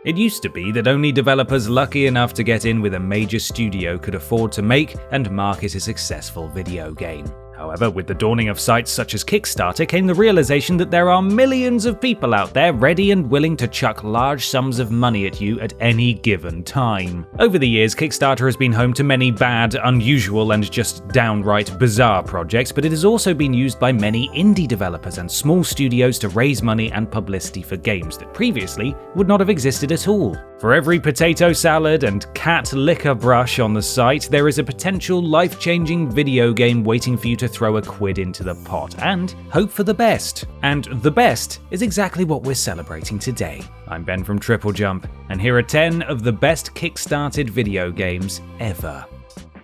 It used to be that only developers lucky enough to get in with a major studio could afford to make and market a successful video game. However, with the dawning of sites such as Kickstarter came the realization that there are millions of people out there ready and willing to chuck large sums of money at you at any given time. Over the years, Kickstarter has been home to many bad, unusual, and just downright bizarre projects, but it has also been used by many indie developers and small studios to raise money and publicity for games that previously would not have existed at all. For every potato salad and cat liquor brush on the site, there is a potential life-changing video game waiting for you to throw a quid into the pot and hope for the best. And the best is exactly what we're celebrating today. I'm Ben from TripleJump, and here are 10 of the best kickstarted video games ever.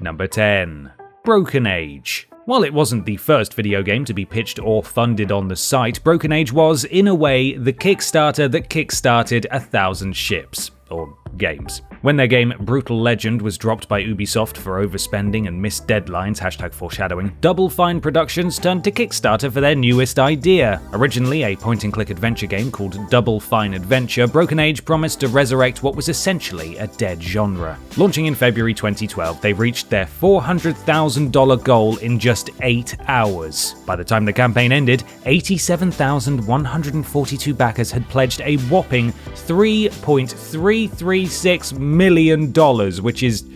Number 10. Broken Age. While it wasn't the first video game to be pitched or funded on the site, Broken Age was, in a way, the Kickstarter that kickstarted 1,000 ships. Or games. When their game Brutal Legend was dropped by Ubisoft for overspending and missed deadlines, #foreshadowing, Double Fine Productions turned to Kickstarter for their newest idea. Originally a point-and-click adventure game called Double Fine Adventure, Broken Age promised to resurrect what was essentially a dead genre. Launching in February 2012, they reached their $400,000 goal in just 8 hours. By the time the campaign ended, 87,142 backers had pledged a whopping $3.336 million, which is,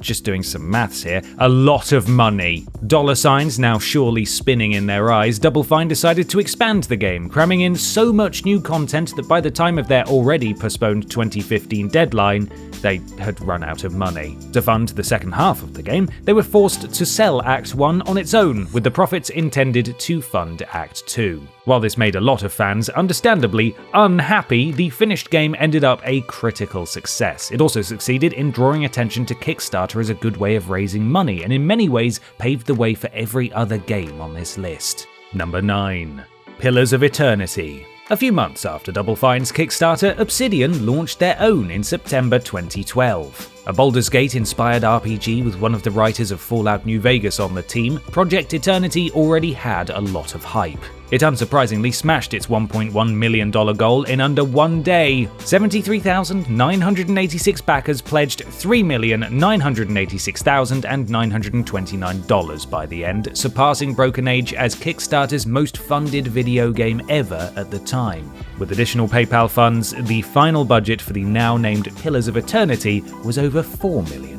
just doing some maths here, a lot of money. Dollar signs now surely spinning in their eyes, Double Fine decided to expand the game, cramming in so much new content that by the time of their already postponed 2015 deadline, they had run out of money. To fund the second half of the game, they were forced to sell Act 1 on its own, with the profits intended to fund Act 2. While this made a lot of fans understandably unhappy, the finished game ended up a critical success. It also succeeded in drawing attention to Kickstarter as a good way of raising money, and in many ways paved the way for every other game on this list. Number 9. Pillars of Eternity. A few months after Double Fine's Kickstarter, Obsidian launched their own in September 2012. A Baldur's Gate-inspired RPG with one of the writers of Fallout New Vegas on the team, Project Eternity already had a lot of hype. It unsurprisingly smashed its $1.1 million goal in under 1 day. 73,986 backers pledged $3,986,929 by the end, surpassing Broken Age as Kickstarter's most funded video game ever at the time. With additional PayPal funds, the final budget for the now named Pillars of Eternity was over $4 million.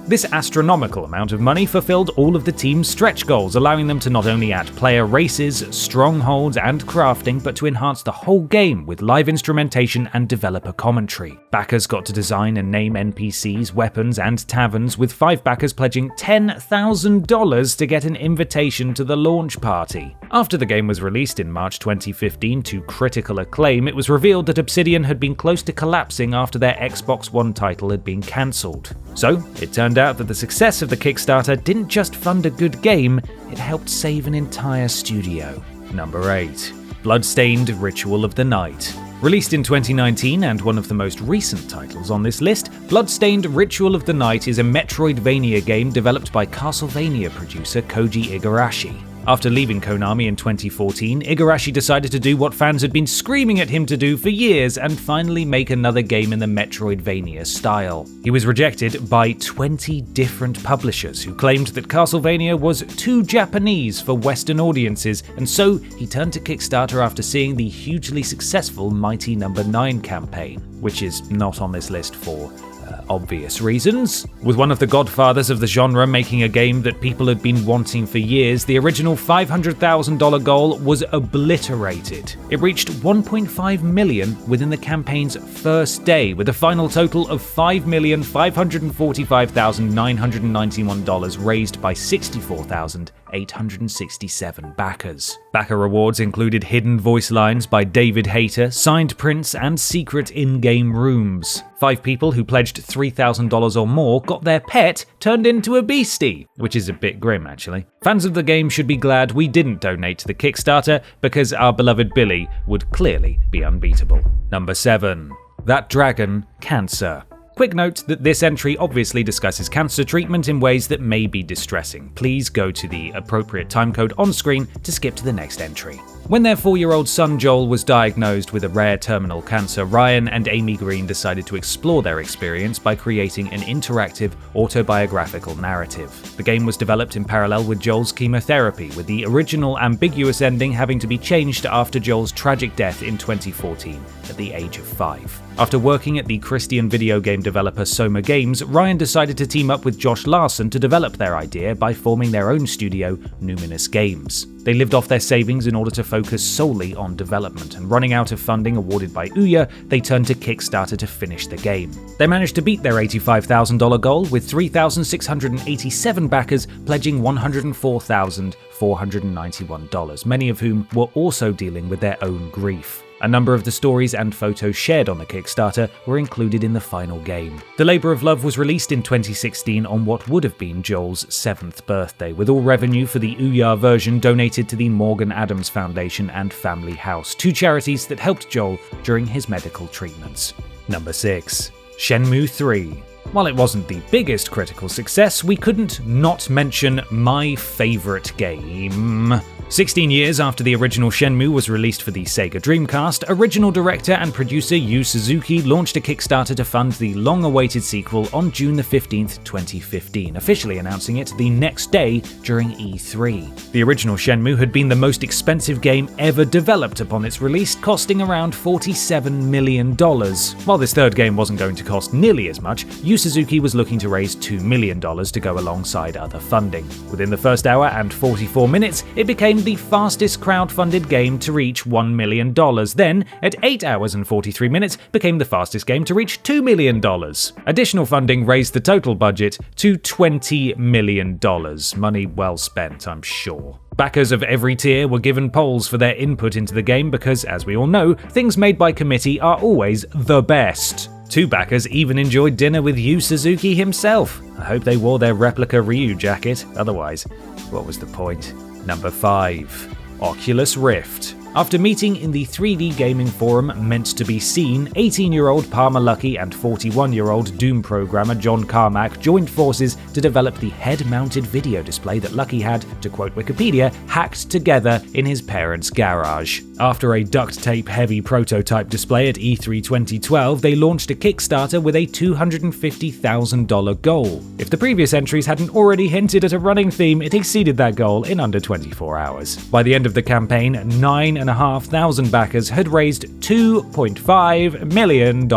This astronomical amount of money fulfilled all of the team's stretch goals, allowing them to not only add player races, strongholds, and crafting, but to enhance the whole game with live instrumentation and developer commentary. Backers got to design and name NPCs, weapons, and taverns, with 5 backers pledging $10,000 to get an invitation to the launch party. After the game was released in March 2015 to critical acclaim, it was revealed that Obsidian had been close to collapsing after their Xbox One title had been cancelled. So, it turned out that the success of the Kickstarter didn't just fund a good game, it helped save an entire studio. Number 8. Bloodstained Ritual of the Night. Released in 2019 and one of the most recent titles on this list, Bloodstained Ritual of the Night is a Metroidvania game developed by Castlevania producer Koji Igarashi. After leaving Konami in 2014, Igarashi decided to do what fans had been screaming at him to do for years and finally make another game in the Metroidvania style. He was rejected by 20 different publishers who claimed that Castlevania was too Japanese for Western audiences, and so he turned to Kickstarter after seeing the hugely successful Mighty No. 9 campaign, which is not on this list for obvious reasons. With one of the godfathers of the genre making a game that people had been wanting for years, the original $500,000 goal was obliterated. It reached $1.5 million within the campaign's first day, with a final total of $5,545,991 raised by 64,867 backers. Backer rewards included hidden voice lines by David Hayter, signed prints, and secret in-game rooms. 5 people who pledged $3,000 or more got their pet turned into a beastie, which is a bit grim actually. Fans of the game should be glad we didn't donate to the Kickstarter, because our beloved Billy would clearly be unbeatable. Number 7. That Dragon, Cancer. Quick note that this entry obviously discusses cancer treatment in ways that may be distressing. Please go to the appropriate timecode on screen to skip to the next entry. When their 4-year-old son Joel was diagnosed with a rare terminal cancer, Ryan and Amy Green decided to explore their experience by creating an interactive, autobiographical narrative. The game was developed in parallel with Joel's chemotherapy, with the original ambiguous ending having to be changed after Joel's tragic death in 2014 at the age of 5. After working at the Christian video game developer Soma Games, Ryan decided to team up with Josh Larson to develop their idea by forming their own studio, Numinous Games. They lived off their savings in order to focus solely on development, and running out of funding awarded by Ouya, they turned to Kickstarter to finish the game. They managed to beat their $85,000 goal, with 3,687 backers pledging $104,491, many of whom were also dealing with their own grief. A number of the stories and photos shared on the Kickstarter were included in the final game. The Labour of Love was released in 2016 on what would have been Joel's 7th birthday, with all revenue for the Ouya version donated to the Morgan Adams Foundation and Family House, 2 charities that helped Joel during his medical treatments. Number 6. Shenmue 3. While it wasn't the biggest critical success, we couldn't not mention my favourite game. 16 years after the original Shenmue was released for the Sega Dreamcast, original director and producer Yu Suzuki launched a Kickstarter to fund the long-awaited sequel on June 15, 2015, officially announcing it the next day during E3. The original Shenmue had been the most expensive game ever developed upon its release, costing around $47 million. While this third game wasn't going to cost nearly as much, Yu Suzuki was looking to raise $2 million to go alongside other funding. Within the first hour and 44 minutes, it became the fastest crowd-funded game to reach $1 million. Then, at 8 hours and 43 minutes, became the fastest game to reach $2 million. Additional funding raised the total budget to $20 million. Money well spent, I'm sure. Backers of every tier were given polls for their input into the game because, as we all know, things made by committee are always the best. 2 backers even enjoyed dinner with Yu Suzuki himself. I hope they wore their replica Ryu jacket, otherwise, what was the point? Number 5. Oculus Rift. After meeting in the 3D gaming forum Meant to Be Seen, 18-year-old Palmer Luckey and 41-year-old Doom programmer John Carmack joined forces to develop the head-mounted video display that Luckey had, to quote Wikipedia, hacked together in his parents' garage. After a duct tape-heavy prototype display at E3 2012, they launched a Kickstarter with a $250,000 goal. If the previous entries hadn't already hinted at a running theme, it exceeded that goal in under 24 hours. By the end of the campaign, 9,500 backers had raised $2.5 million.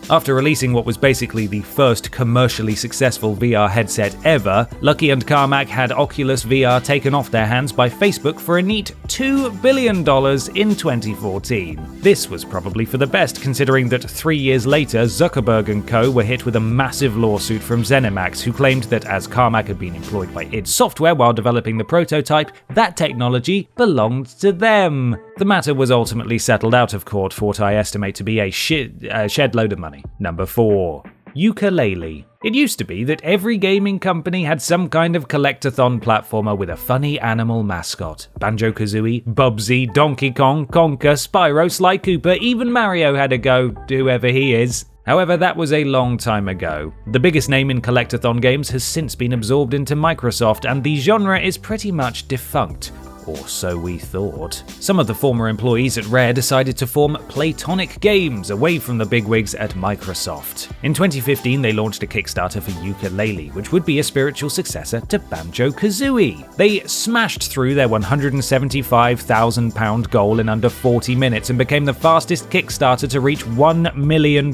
After releasing what was basically the first commercially successful VR headset ever, Luckey and Carmack had Oculus VR taken off their hands by Facebook for a neat $2 billion in 2014. This was probably for the best, considering that 3 years later, Zuckerberg and co. were hit with a massive lawsuit from ZeniMax, who claimed that as Carmack had been employed by id Software while developing the prototype, that technology belonged to them. The matter was ultimately settled out of court for what I estimate to be a shed load of money. Number 4. Yooka-Laylee. It used to be that every gaming company had some kind of collectathon platformer with a funny animal mascot. Banjo-Kazooie, Bubsy, Donkey Kong, Conker, Spyro, Sly Cooper, even Mario had a go, whoever he is. However, that was a long time ago. The biggest name in collectathon games has since been absorbed into Microsoft, and the genre is pretty much defunct. Or so we thought. Some of the former employees at Rare decided to form Playtonic Games away from the bigwigs at Microsoft. In 2015, they launched a Kickstarter for Yooka-Laylee, which would be a spiritual successor to Banjo-Kazooie. They smashed through their £175,000 goal in under 40 minutes and became the fastest Kickstarter to reach £1 million,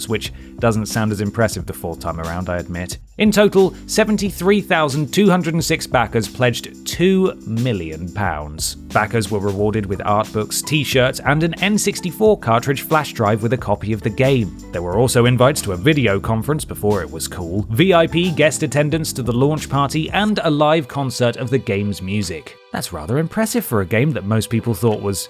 which doesn't sound as impressive the 4th time around, I admit. In total, 73,206 backers pledged £2 million. Backers were rewarded with art books, t-shirts, and an N64 cartridge flash drive with a copy of the game. There were also invites to a video conference before it was cool, VIP guest attendance to the launch party, and a live concert of the game's music. That's rather impressive for a game that most people thought was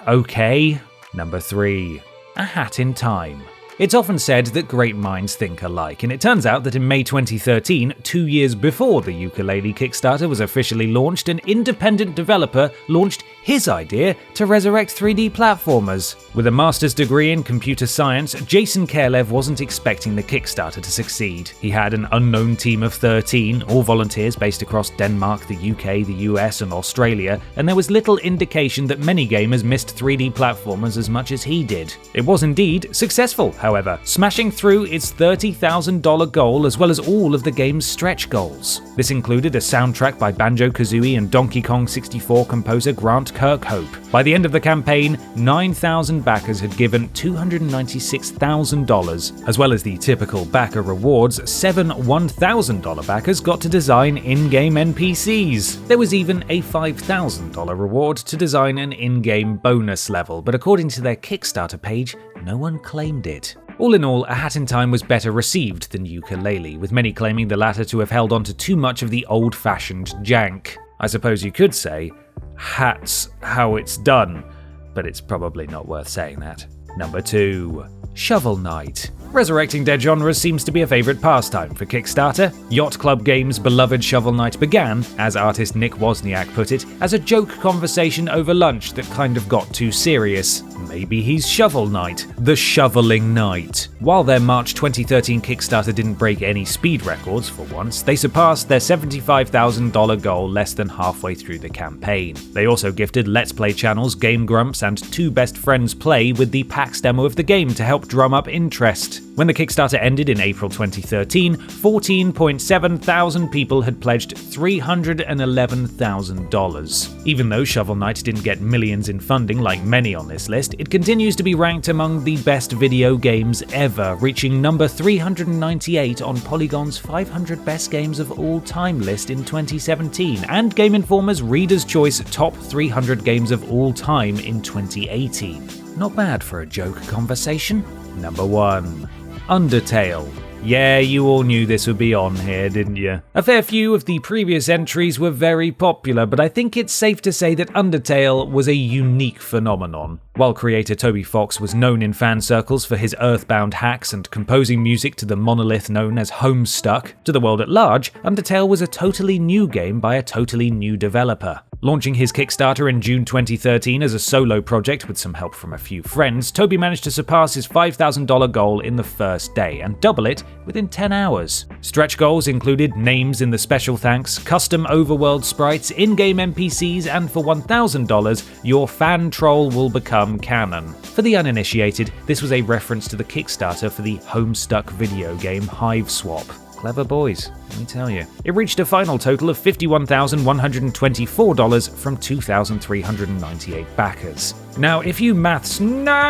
okay. Number 3. A Hat in Time. It's often said that great minds think alike, and it turns out that in May 2013, 2 years before the Yooka-Laylee Kickstarter was officially launched, an independent developer launched his idea to resurrect 3D platformers. With a master's degree in computer science, Jason Kerlev wasn't expecting the Kickstarter to succeed. He had an unknown team of 13, all volunteers based across Denmark, the UK, the US, and Australia, and there was little indication that many gamers missed 3D platformers as much as he did. It was indeed successful, however, smashing through its $30,000 goal as well as all of the game's stretch goals. This included a soundtrack by Banjo-Kazooie and Donkey Kong 64 composer Grant Kirkhope. By the end of the campaign, 9,000 backers had given $296,000. As well as the typical backer rewards, 7 $1,000 backers got to design in-game NPCs. There was even a $5,000 reward to design an in-game bonus level, but according to their Kickstarter page, no one claimed it. All in all, A Hat in Time was better received than Yooka-Laylee, with many claiming the latter to have held on to too much of the old-fashioned jank. I suppose you could say, Hat's how it's done, but it's probably not worth saying that. Number 2. Shovel Knight. Resurrecting dead genres seems to be a favourite pastime for Kickstarter. Yacht Club Games' beloved Shovel Knight began, as artist Nick Wozniak put it, as a joke conversation over lunch that kind of got too serious. Maybe he's Shovel Knight, the Shoveling Knight. While their March 2013 Kickstarter didn't break any speed records for once, they surpassed their $75,000 goal less than halfway through the campaign. They also gifted Let's Play channels Game Grumps and Two Best Friends Play with the PAX demo of the game to help drum up interest. When the Kickstarter ended in April 2013, 14.7 thousand people had pledged $311,000. Even though Shovel Knight didn't get millions in funding like many on this list, it continues to be ranked among the best video games ever, reaching number 398 on Polygon's 500 Best Games of All Time list in 2017, and Game Informer's Reader's Choice Top 300 Games of All Time in 2018. Not bad for a joke conversation. Number 1. Undertale. Yeah, you all knew this would be on here, didn't you? A fair few of the previous entries were very popular, but I think it's safe to say that Undertale was a unique phenomenon. While creator Toby Fox was known in fan circles for his earthbound hacks and composing music to the monolith known as Homestuck, to the world at large, Undertale was a totally new game by a totally new developer. Launching his Kickstarter in June 2013 as a solo project with some help from a few friends, Toby managed to surpass his $5,000 goal in the first day and double it within 10 hours. Stretch goals included names in the special thanks, custom overworld sprites, in-game NPCs, and for $1,000, your fan troll will become canon. For the uninitiated, this was a reference to the Kickstarter for the Homestuck video game Hive Swap. Clever boys, let me tell you. It reached a final total of $51,124 from 2,398 backers. Now, if you maths nerds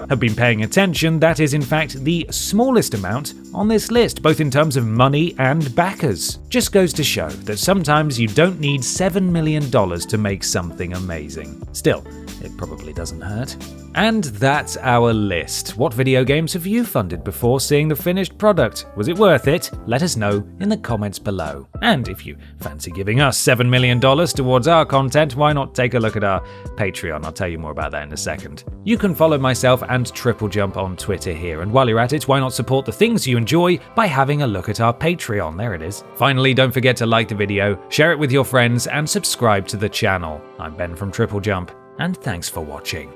have been paying attention, that is in fact the smallest amount on this list, both in terms of money and backers. Just goes to show that sometimes you don't need $7 million to make something amazing. Still, it probably doesn't hurt. And that's our list. What video games have you funded before seeing the finished product? Was it worth it? Let us know in the comments below. And if you fancy giving us $7 million towards our content, why not take a look at our Patreon? I'll tell you more about that in a second. You can follow myself and TripleJump on Twitter here, and while you're at it, why not support the things you enjoy by having a look at our Patreon? There it is. Finally, don't forget to like the video, share it with your friends, and subscribe to the channel. I'm Ben from TripleJump, and thanks for watching.